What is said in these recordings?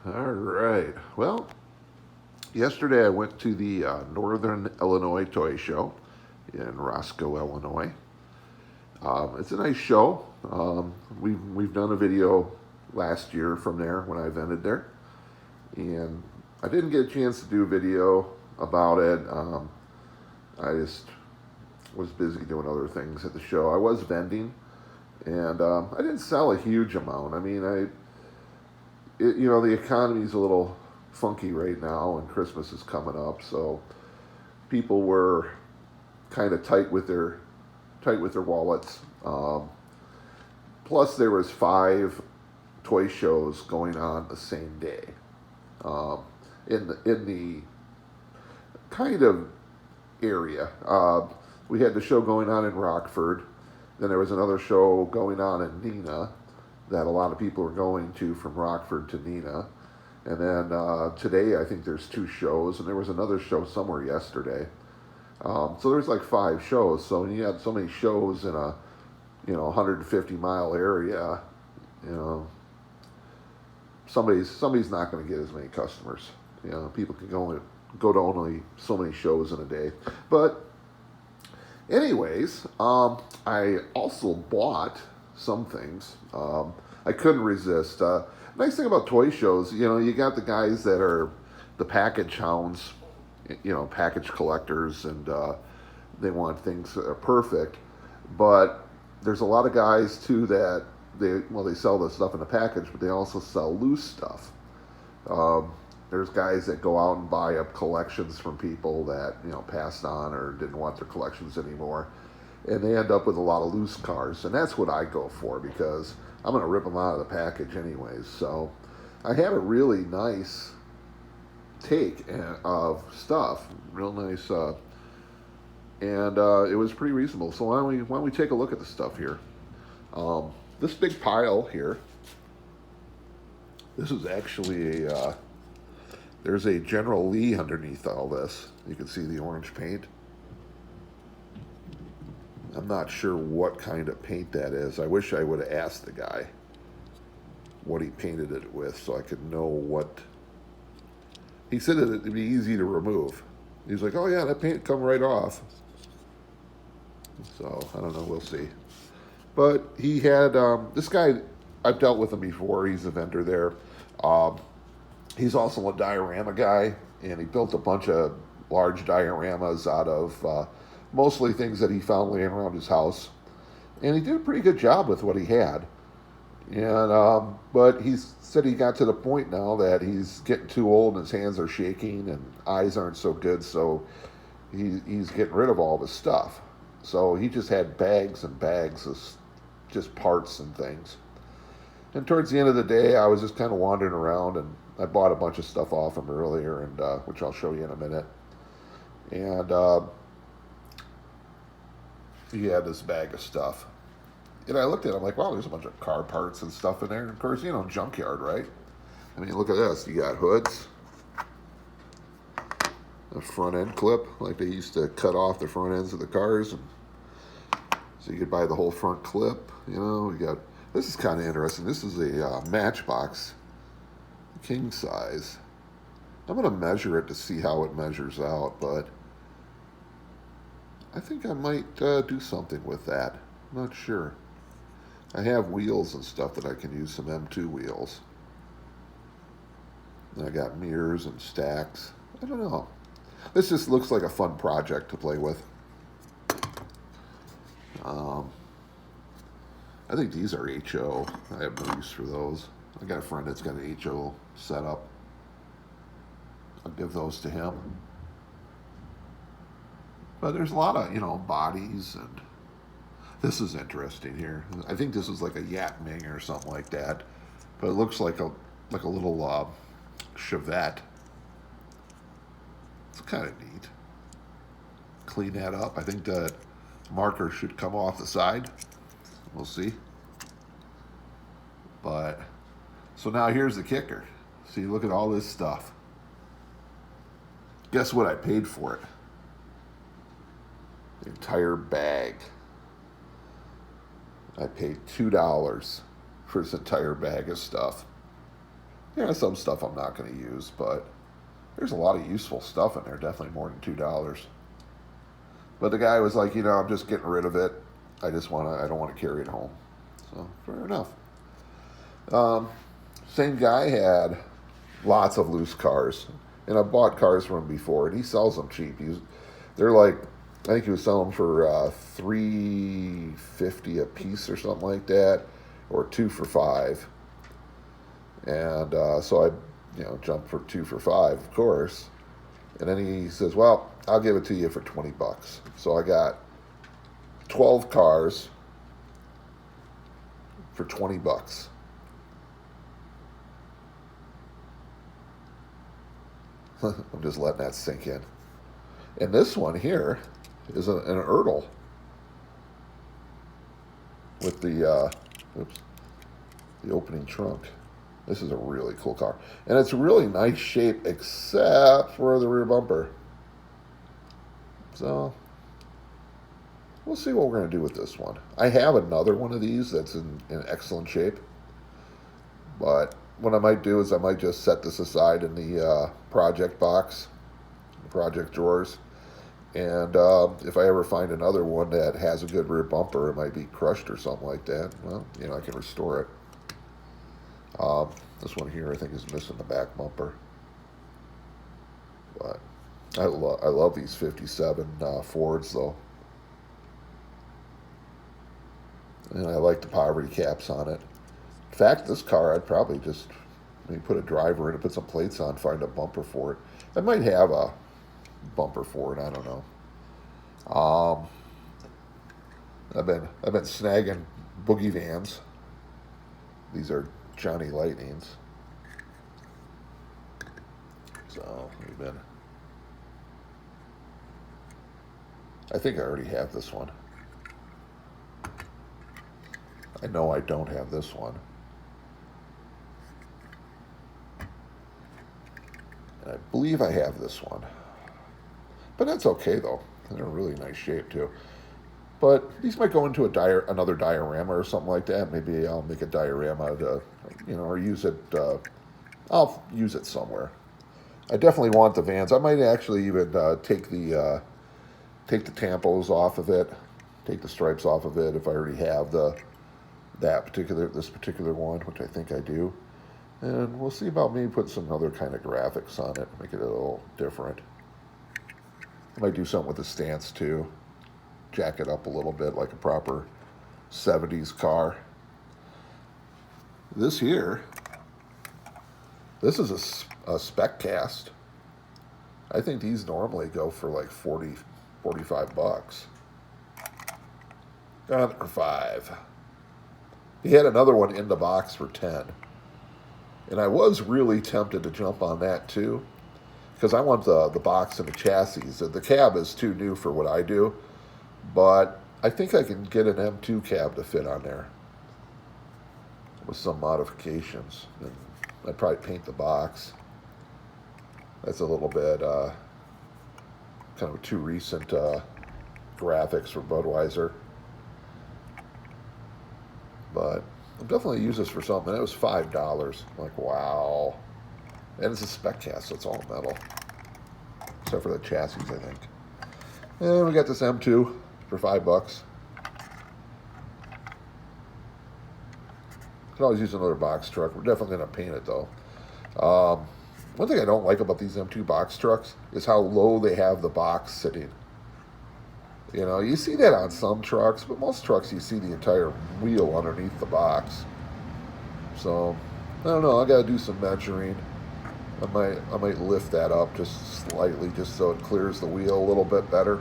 All right. Well, yesterday I went to the Northern Illinois Toy Show in Roscoe, Illinois. It's a nice show. We've done a video last year from there when I vended there, and I didn't get a chance to do a video about it. I just was busy doing other things at the show. I was vending, and I didn't sell a huge amount. I mean, the economy's a little funky right now, and Christmas is coming up, so people were kind of tight with their wallets. Plus, there was 5 toy shows going on the same day, um, in the kind of area. We had the show going on in Rockford. Then there was another show going on in Neenah that a lot of people are going to from Rockford to Neenah. And then today, I think there's 2 shows, and there was another show somewhere yesterday. So there's like 5 shows. So when you had so many shows in a 150-mile area, you know, somebody's not going to get as many customers. People can go to only so many shows in a day. But anyways, I also bought some things. I couldn't resist. Nice thing about toy shows, you got the guys that are the package hounds, package collectors, and they want things that are perfect. But there's a lot of guys too that they sell the stuff in a package, but they also sell loose stuff. There's guys that go out and buy up collections from people that passed on or didn't want their collections anymore, and they end up with a lot of loose cars, and that's what I go for because I'm going to rip them out of the package anyways. So I had a really nice take of stuff, real nice, and it was pretty reasonable. So why don't we take a look at the stuff here? This big pile here. This is actually there's a General Lee underneath all this. You can see the orange paint. I'm not sure what kind of paint that is. I wish I would have asked the guy what he painted it with so I could know what. He said that it'd be easy to remove. He's like, oh yeah, that paint come right off. So, I don't know, we'll see. But he had, this guy, I've dealt with him before. He's a vendor there. He's also a diorama guy, and he built a bunch of large dioramas out of mostly things that he found laying around his house. And he did a pretty good job with what he had. And but he said he got to the point now that he's getting too old and his hands are shaking and eyes aren't so good, so he's getting rid of all of his stuff. So he just had bags and bags of just parts and things. And towards the end of the day, I was just kind of wandering around, and I bought a bunch of stuff off him earlier, and which I'll show you in a minute. And he had this bag of stuff. And I looked at it, I'm like, wow, there's a bunch of car parts and stuff in there. And of course, junkyard, right? I mean, look at this. You got hoods, a front end clip, like they used to cut off the front ends of the cars. And so you could buy the whole front clip. We got, this is kind of interesting. This is a Matchbox king size. I'm going to measure it to see how it measures out, but I think I might do something with that. I'm not sure. I have wheels and stuff that I can use, some M2 wheels. And I got mirrors and stacks. I don't know. This just looks like a fun project to play with. I think these are HO. I have no use for those. I got a friend that's got an HO set up. I'll give those to him. But there's a lot of, bodies, and this is interesting here. I think this is like a Yatming or something like that. But it looks like a little Chevette. It's kind of neat. Clean that up. I think the marker should come off the side. We'll see. But, so now here's the kicker. See, look at all this stuff. Guess what I paid for it? The entire bag. I paid $2 for this entire bag of stuff. Yeah, some stuff I'm not going to use, but there's a lot of useful stuff in there. Definitely more than $2. But the guy was like, I'm just getting rid of it. I don't want to carry it home. So fair enough. Um, Same guy had lots of loose cars, and I bought cars from him before, and he sells them cheap. They're like, I think he was selling them for $3.50 a piece or something like that, or 2 for $5. And so I, jumped for 2 for $5, of course. And then he says, "Well, I'll give it to you for $20." So I got 12 cars for $20. I'm just letting that sink in. And this one here is an Ertl with the opening trunk. This is a really cool car. And it's a really nice shape except for the rear bumper. So we'll see what we're going to do with this one. I have another one of these that's in excellent shape. But what I might do is I might just set this aside in the project box, the project drawers. And if I ever find another one that has a good rear bumper, it might be crushed or something like that, well, I can restore it. This one here I think is missing the back bumper. But I love these 57 Fords though. And I like the poverty caps on it. In fact, this car I'd probably just maybe put a driver in and put some plates on, find a bumper for it. I might have a bumper for it, I don't know. I've been snagging boogie vans. These are Johnny Lightnings. So I think I already have this one. I know I don't have this one. And I believe I have this one. But that's okay though. They're in really nice shape too. But these might go into another diorama or something like that. Maybe I'll make a diorama to, or use it. I'll use it somewhere. I definitely want the vans. I might actually even take the tampos off of it, take the stripes off of it if I already have this particular one, which I think I do. And we'll see about maybe putting some other kind of graphics on it, make it a little different. I might do something with the stance too. Jack it up a little bit like a proper 70s car. This here, this is a spec cast. I think these normally go for like $40, $45. Got it for $5. He had another one in the box for $10. And I was really tempted to jump on that too, because I want the box and the chassis. The cab is too new for what I do, but I think I can get an M2 cab to fit on there with some modifications. And I'd probably paint the box. That's a little bit kind of too recent graphics for Budweiser. But I'll definitely use this for something. It was $5. I'm like, wow. And it's a spec cast, so it's all metal. Except for the chassis, I think. And we got this M2 for $5. Could always use another box truck. We're definitely going to paint it, though. One thing I don't like about these M2 box trucks is how low they have the box sitting. You see that on some trucks, but most trucks you see the entire wheel underneath the box. So, I don't know. I got to do some measuring. I might lift that up just slightly, just so it clears the wheel a little bit better.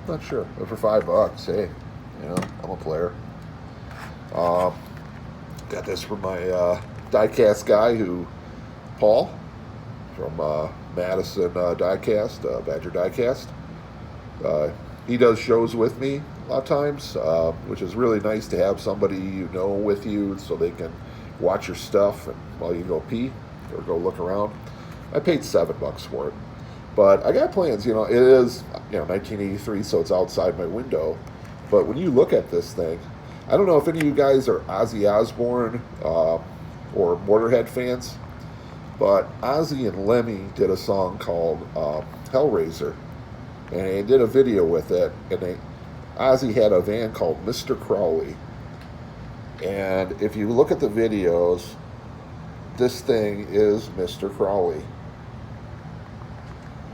Not sure, but for $5, hey, I'm a player. Got this from my Diecast guy, Paul, from Madison Diecast, Badger Diecast. He does shows with me a lot of times, which is really nice to have somebody with you, so they can watch your stuff and while you go pee or go look around. I paid $7 for it, but I got plans. It is 1983, so it's outside my window. But when you look at this thing, I don't know if any of you guys are Ozzy Osbourne or Motorhead fans, but Ozzy and Lemmy did a song called Hellraiser, and they did a video with it. And Ozzy had a van called Mr. Crowley, and if you look at the videos, this thing is Mr. Crowley.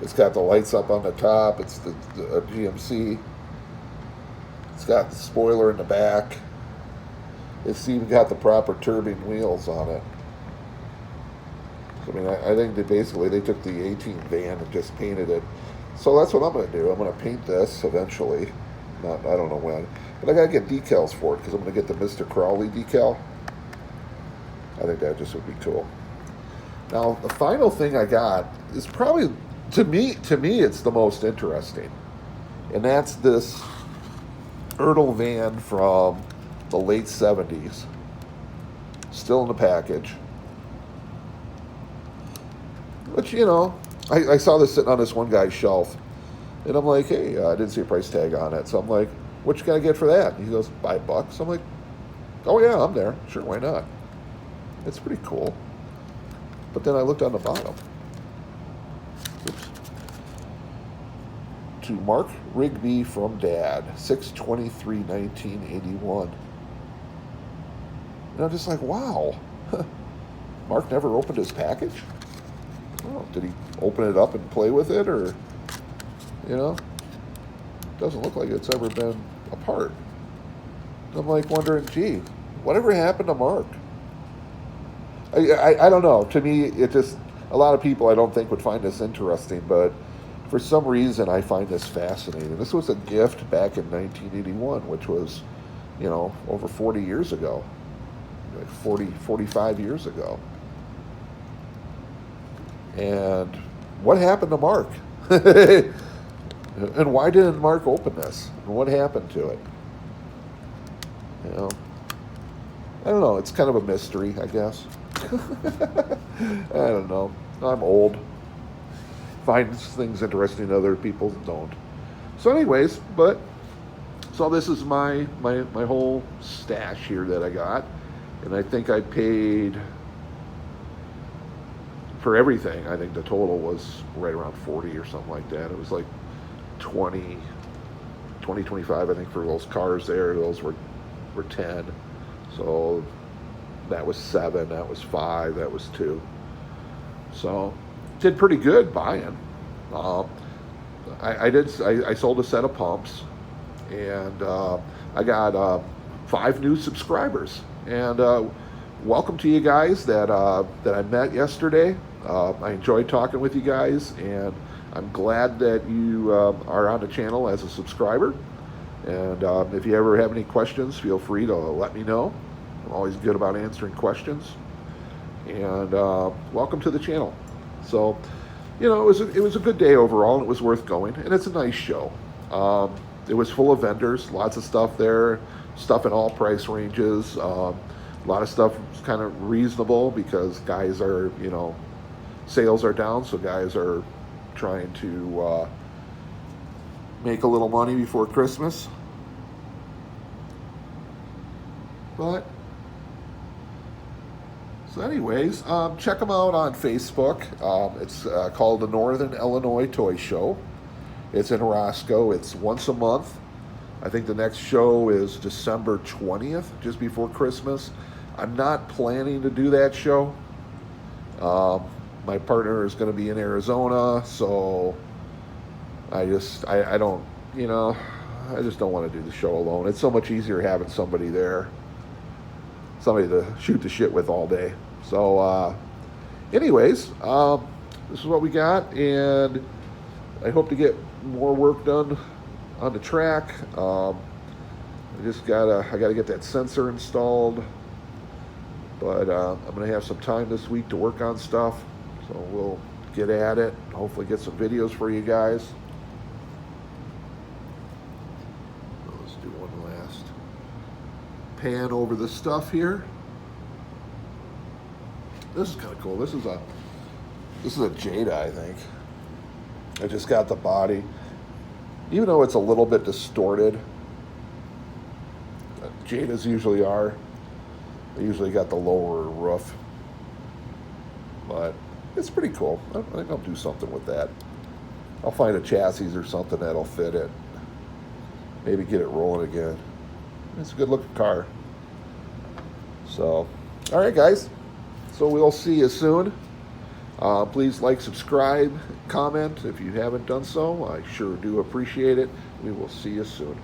It's got the lights up on the top. It's the GMC. It's got the spoiler in the back. It's even got the proper turbine wheels on it. I mean, I think they took the 18 van and just painted it. So that's what I'm going to do. I'm going to paint this eventually. I don't know when. But I got to get decals for it because I'm going to get the Mr. Crowley decal. I think that just would be cool. Now, the final thing I got is probably, to me, it's the most interesting. And that's this Ertl van from the late 70s. Still in the package. Which, I saw this sitting on this one guy's shelf. And I'm like, hey, I didn't see a price tag on it. So I'm like, what you gonna get for that? And he goes, $5. I'm like, oh yeah, I'm there. Sure, why not? It's pretty cool. But then I looked on the bottom. Oops. To Mark Rigby from Dad, 6/23/1981. And I'm just like, wow. Mark never opened his package? Oh, did he open it up and play with it, or, doesn't look like it's ever been apart. I'm like wondering, gee, whatever happened to Mark? I don't know. To me, it just, a lot of people I don't think would find this interesting, but for some reason I find this fascinating. This was a gift back in 1981, which was, over 40 years ago, like 45 years ago. And what happened to Mark? And why didn't Mark open this? And what happened to it? I don't know. It's kind of a mystery, I guess. I don't know. I'm old. Find things interesting other people don't. So anyways, so this is my whole stash here that I got. And I think I paid, for everything, I think the total was right around 40 or something like that. It was like 25, I think, for those cars there. Those were 10. So that was 7, that was 5, that was 2. So did pretty good buying. I sold a set of pumps, and I got 5 new subscribers. And welcome to you guys that I met yesterday. I enjoyed talking with you guys, and I'm glad that you are on the channel as a subscriber. And if you ever have any questions, feel free to let me know. I'm always good about answering questions. And welcome to the channel. So, it was a good day overall, and it was worth going. And it's a nice show. It was full of vendors, lots of stuff there, stuff in all price ranges. A lot of stuff was kind of reasonable because guys are, sales are down, so guys are trying to make a little money before Christmas. So anyways, check them out on Facebook. It's called the Northern Illinois Toy Show. It's in Roscoe. It's once a month. I think the next show is December 20th, just before Christmas. I'm not planning to do that show. My partner is going to be in Arizona, so I just don't want to do the show alone. It's so much easier having somebody there, somebody to shoot the shit with all day. So anyways, this is what we got, and I hope to get more work done on the track. I gotta get that sensor installed, but I'm gonna have some time this week to work on stuff, so we'll get at it, hopefully get some videos for you guys. Let's do one last pan over the stuff here. This is kind of cool. This is a Jada, I think. I just got the body, even though it's a little bit distorted. Jadas usually are. They usually got the lower roof. but it's pretty cool. I think I'll do something with that. I'll find a chassis or something that'll fit it. Maybe get it rolling again. It's a good looking car. So, all right, guys. So we'll see you soon. Please like, subscribe, comment if you haven't done so. I sure do appreciate it. We will see you soon.